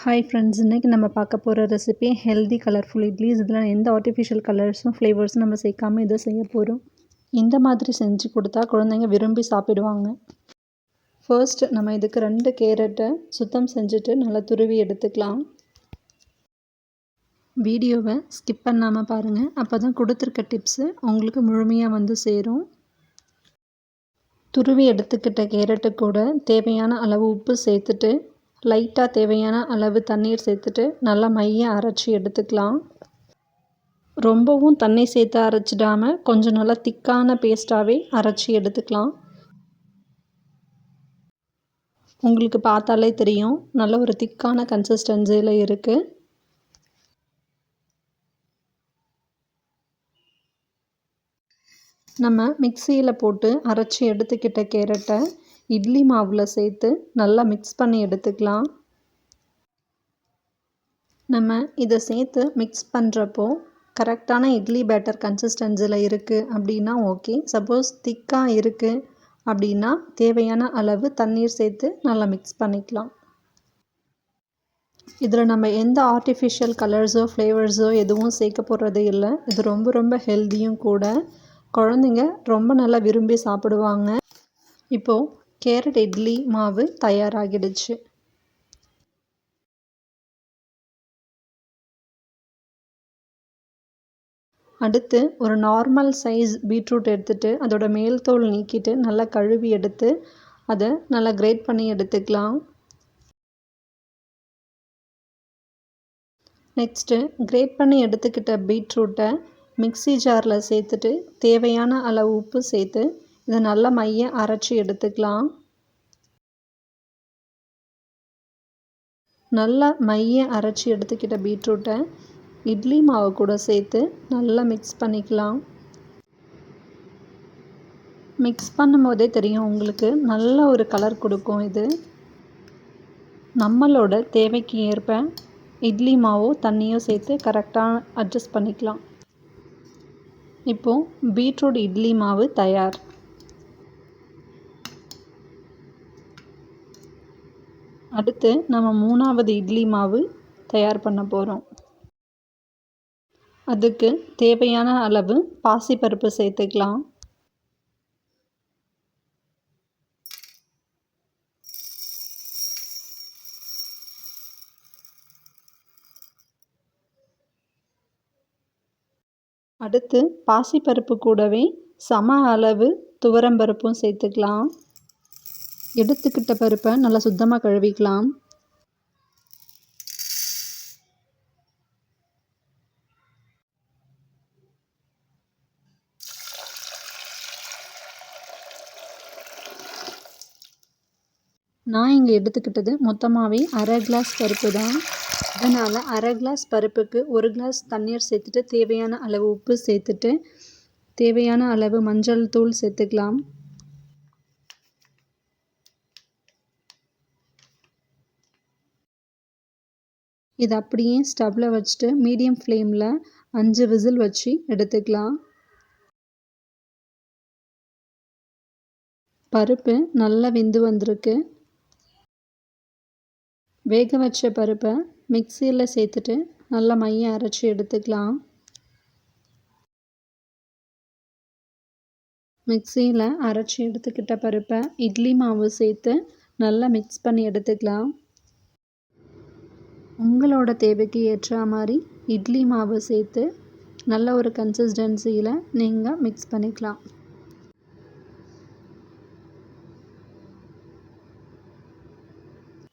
Hi friends, இன்றைக்கி நம்ம பார்க்க போகிற ரெசிபி ஹெல்தி கலர்ஃபுல் இட்லிஸ். இதில் எந்த ஆர்டிஃபிஷியல் கலர்ஸும் ஃப்ளேவர்ஸும் நம்ம சேர்க்காமல் இதை செய்ய போகிறோம். இந்த மாதிரி செஞ்சு கொடுத்தா குழந்தைங்க விரும்பி சாப்பிடுவாங்க. ஃபர்ஸ்ட் நம்ம இதுக்கு 2 கேரட்டை சுத்தம் செஞ்சுட்டு நல்லா துருவி எடுத்துக்கலாம். வீடியோவை ஸ்கிப் பண்ணாமல் பாருங்கள், அப்போ தான் கொடுத்துருக்க டிப்ஸு உங்களுக்கு முழுமையாக வந்து சேரும். துருவி எடுத்துக்கிட்ட கேரட்டு கூட தேவையான அளவு உப்பு சேர்த்துட்டு லைட்டாக தேவையான அளவு தண்ணீர் சேர்த்துட்டு நல்லா மைய அரைச்சி எடுத்துக்கலாம். ரொம்பவும் தண்ணி சேர்த்து அரைச்சிடாமல் கொஞ்சம் நல்லா திக்கான பேஸ்ட்டாகவே அரைச்சி எடுத்துக்கலாம். உங்களுக்கு பார்த்தாலே தெரியும், நல்ல ஒரு திக்கான கன்சிஸ்டன்சியில் இருக்குது. நம்ம மிக்சியில் போட்டு அரைச்சி எடுத்துக்கிட்ட கேரட்டை இட்லி மாவில் சேர்த்து நல்லா மிக்ஸ் பண்ணி எடுத்துக்கலாம். நம்ம இதை சேர்த்து மிக்ஸ் பண்ணுறப்போ கரெக்டான இட்லி பேட்டர் கன்சிஸ்டன்சியில் இருக்குது அப்படின்னா ஓகே. சப்போஸ் திக்காக இருக்குது அப்படின்னா தேவையான அளவு தண்ணீர் சேர்த்து நல்லா மிக்ஸ் பண்ணிக்கலாம். இதில் நம்ம எந்த ஆர்டிஃபிஷியல் கலர்ஸோ ஃப்ளேவர்ஸோ எதுவும் சேர்க்க போகிறது இல்லை. இது ரொம்ப ரொம்ப ஹெல்த்தியும் கூட. குழந்தைங்க ரொம்ப நல்லா விரும்பி சாப்பிடுவாங்க. இப்போது கேரட் இட்லி மாவு தயாராகிடுச்சு. அடுத்து ஒரு நார்மல் சைஸ் பீட்ரூட் எடுத்துகிட்டு அதோட மேல் தோல் நீக்கிட்டு நல்லா கழுவி எடுத்து அதை நல்லா கிரேட் பண்ணி எடுத்துக்கலாம். நெக்ஸ்ட்டு கிரேட் பண்ணி எடுத்துக்கிட்ட பீட்ரூட்டை மிக்ஸி ஜாரில் சேர்த்துட்டு தேவையான அளவு உப்பு சேர்த்து இதை நல்லா மைய அரைச்சி எடுத்துக்கலாம். நல்லா மைய அரைச்சி எடுத்துக்கிட்ட பீட்ரூட்டை இட்லி மாவு கூட சேர்த்து நல்லா மிக்ஸ் பண்ணிக்கலாம். மிக்ஸ் பண்ணும்போதே தெரியும் உங்களுக்கு, நல்ல ஒரு கலர் கொடுக்கும். இது நம்மளோட தேவைக்கு ஏற்ப இட்லி மாவோ தண்ணியோ சேர்த்து கரெக்டாக அட்ஜஸ்ட் பண்ணிக்கலாம். இப்போது பீட்ரூட் இட்லி மாவு தயார். அடுத்து நம்ம 3வது இட்லி மாவு தயார் பண்ண போகிறோம். அதுக்கு தேவையான அளவு பாசிப்பருப்பு சேர்த்துக்கலாம். அடுத்து பாசிப்பருப்பு கூடவே சம அளவு துவரம்பருப்பும் சேர்த்துக்கலாம். எடுத்துக்கிட்ட பருப்பை நல்லா சுத்தமாக கழுவிக்கலாம். நான் இங்கே எடுத்துக்கிட்டது மொத்தமாகவே 1/2 கிளாஸ் பருப்பு தான். அதனால் 1/2 கிளாஸ் பருப்புக்கு 1 கிளாஸ் தண்ணீர் சேர்த்துட்டு தேவையான அளவு உப்பு சேர்த்துட்டு தேவையான அளவு மஞ்சள் தூள் சேர்த்துக்கலாம். இது அப்படியே ஸ்டவ்வில் வச்சுட்டு மீடியம் ஃப்ளேமில் 5 விசில் வச்சு எடுத்துக்கலாம். பருப்பு நல்லா வெந்து வந்திருக்கு. வேக வச்ச பருப்பை மிக்சியில் சேர்த்துட்டு நல்லா மைய அரைச்சி எடுத்துக்கலாம். மிக்சியில் அரைச்சி எடுத்துக்கிட்ட பருப்பை இட்லி மாவு சேர்த்து நல்லா மிக்ஸ் பண்ணி எடுத்துக்கலாம். உங்களோட தேவைக்கு ஏற்ற மாதிரி இட்லி மாவு சேர்த்து நல்ல ஒரு கன்சிஸ்டன்சியில் நீங்கள் மிக்ஸ் பண்ணிக்கலாம்.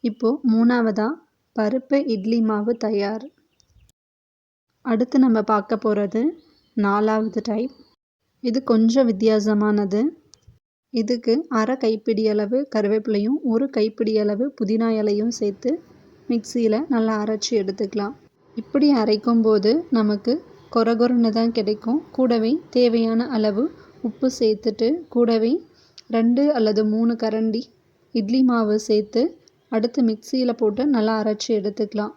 இப்போது 3வதா பருப்பு இட்லி மாவு தயார். அடுத்து நம்ம பார்க்க போகிறது 4வது டைப். இது கொஞ்சம் வித்தியாசமானது. இதுக்கு 1/2 கைப்பிடி அளவு கருவேப்பிலையும் 1 கைப்பிடி அளவு புதினா இலையும் சேர்த்து மிக்சியில் நல்லா அரைச்சி எடுத்துக்கலாம். இப்படி அரைக்கும்போது நமக்கு கொரகொரன்னு தான் கிடைக்கும். கூடவே தேவையான அளவு உப்பு சேர்த்துட்டு கூடவே 2 அல்லது 3 கரண்டி இட்லி மாவு சேர்த்து அடுத்து மிக்சியில் போட்டு நல்லா அரைச்சி எடுத்துக்கலாம்.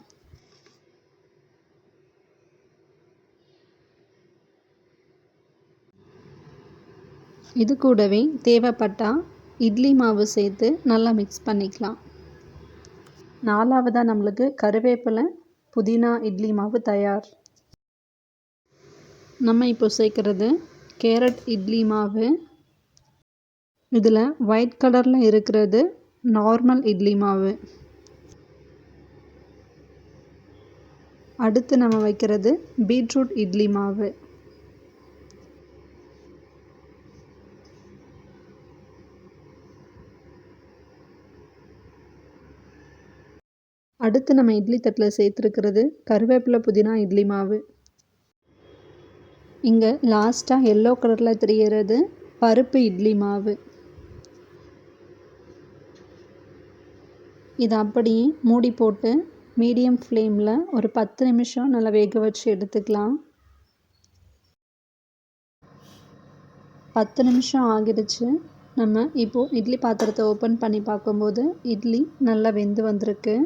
இது கூடவே தேவைப்பட்டால் இட்லி மாவு சேர்த்து நல்லா மிக்ஸ் பண்ணிக்கலாம். 4வதாக நம்மளுக்கு கருவேப்பிலை புதினா இட்லி மாவு தயார். நம்ம இப்போ சேர்க்குறது கேரட் இட்லி மாவு. இதில் ஒயிட் கலரில் இருக்கிறது நார்மல் இட்லி மாவு. அடுத்து நம்ம வைக்கிறது பீட்ரூட் இட்லி மாவு. அடுத்து நம்ம இட்லி தட்டில் சேர்த்துருக்கிறது கருவேப்பிலை புதினா இட்லி மாவு. இங்கே லாஸ்ட்டாக எல்லோ கலரில் தெரிகிறது பருப்பு இட்லி மாவு. இதை அப்படியே மூடி போட்டு மீடியம் ஃப்ளேமில் ஒரு 10 நிமிஷம் நல்லா வேக வச்சு எடுத்துக்கலாம். 10 நிமிஷம் ஆகிடுச்சு. நம்ம இப்போது இட்லி பாத்திரத்தை ஓப்பன் பண்ணி பார்க்கும்போது இட்லி நல்லா வெந்து வந்திருக்கு.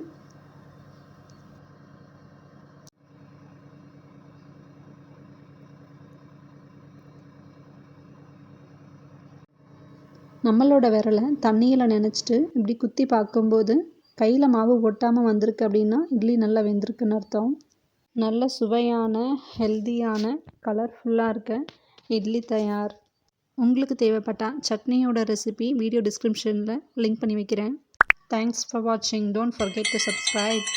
நம்மளோட விரலை தண்ணியில் நனைச்சிட்டு இப்படி குத்தி பார்க்கும்போது கையில் மாவு ஒட்டாமல் வந்திருக்கு அப்படின்னா இட்லி நல்லா வெந்திருக்குன்னு அர்த்தம். நல்ல சுவையான ஹெல்தியான கலர்ஃபுல்லாக இருக்க இட்லி தயார். உங்களுக்கு தேவைப்பட்டால் சட்னியோட ரெசிபி வீடியோ டிஸ்கிரிப்ஷனில் லிங்க் பண்ணி வைக்கிறேன். தேங்க்ஸ் ஃபார் வாட்சிங். Don't forget to subscribe.